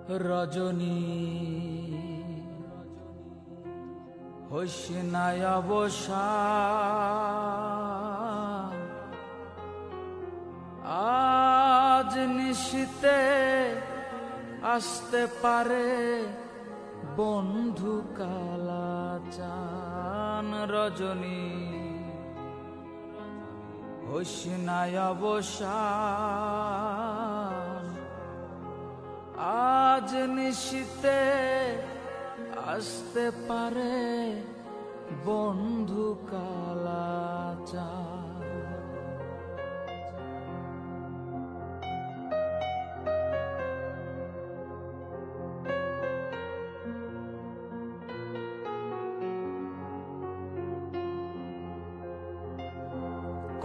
রজনী হইস নাই অবসান, আজ নিশীতে আসতে পারে বন্ধু কালাচান। রজনী হইস নাই অবসান, আজ নিশীতে আসতে পারে বন্ধু কালাচান।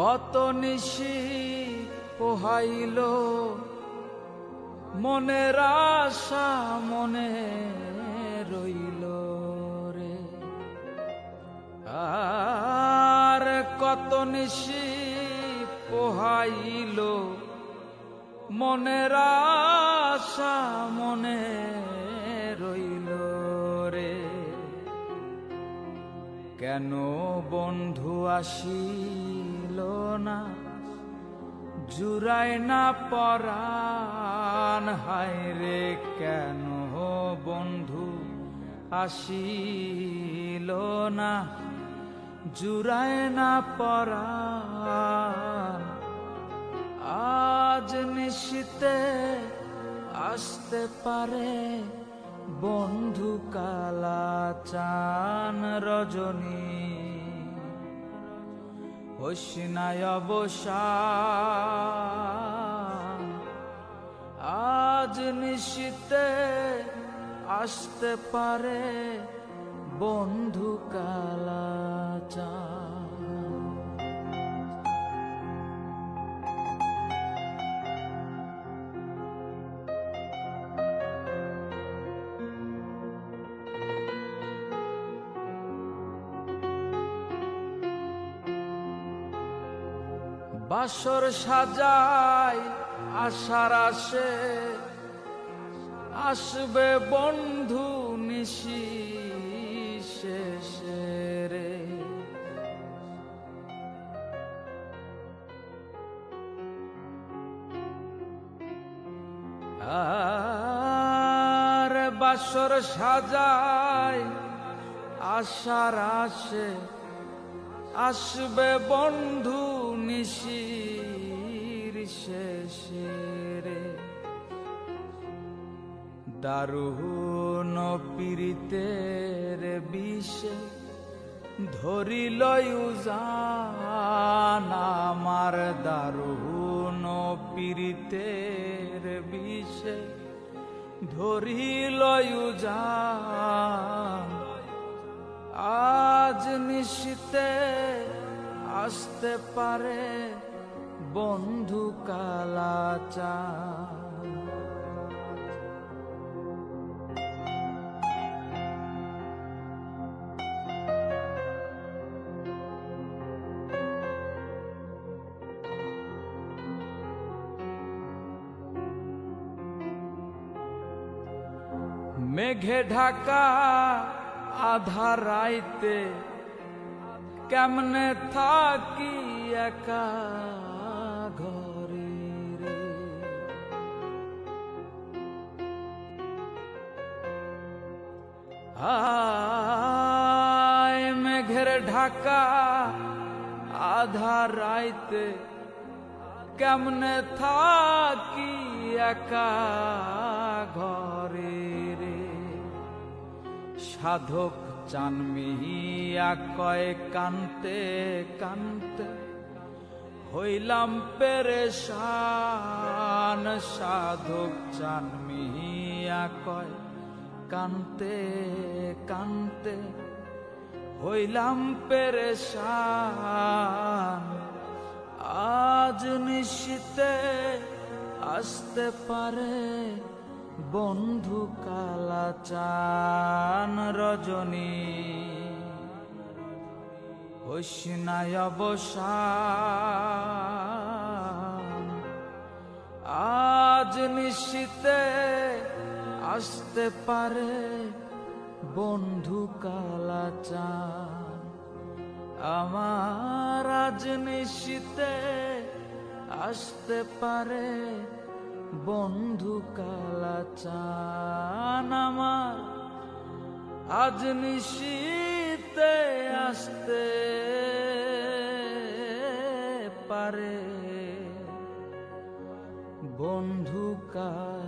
কত নিশি পোহাইল মনের আশা মনে রইল রে, আর কত নিশি পোহাইল মনের আশা মনে রইল রে। কেন বন্ধু আসিল না, জুড়ায় না পরাণ, হায় রে কেন বন্ধু আসিল না, জুড়ায় না পরাণ। আজ নিশীতে আসতে পারে বন্ধু কালাচান। রজনী হইস নাই অবসান, আজ নিশীতে আসতে পারে বন্ধু কালাচান। বাসর সাজাই আশার আসে, আসবে বন্ধু নিশি শেষে রে। আর বাসর সাজাই আশার আসে, আসবে বন্ধু নিশির শেষে রে। দারুণ পীড়িতের বিষে ধরিল উজান, আমার দারুণ পীড়িতের বিষে ধরিল উজান। আজ নিশীতে আসতে পারে বন্ধু কালাচান। মেঘে ঢাকা আধার রাইতে কেমনে থাকি একা ঘরে রে। আয় মেঘের ঢাকা আধার রাইতে কেমনে থাকি একা ঘরে রে। সাধক চান মিহিয়া কয় কানতে কানতে হইলাম পেরেশান। সাধক চান মিহিয়া কয় কানতে কানতে হইলাম পেরেশান। আজ নিশীতে আসতে পারে বন্ধু কালাচান। রজনী হইস নাই অবসান, আজ নিশীতে আসতে পারে বন্ধু কালাচান। আমার আজ নিশীতে আসতে পারে বন্ধু কালাচান। আমার আজ নিশীতে আসতে পারে বন্ধু কালাচান।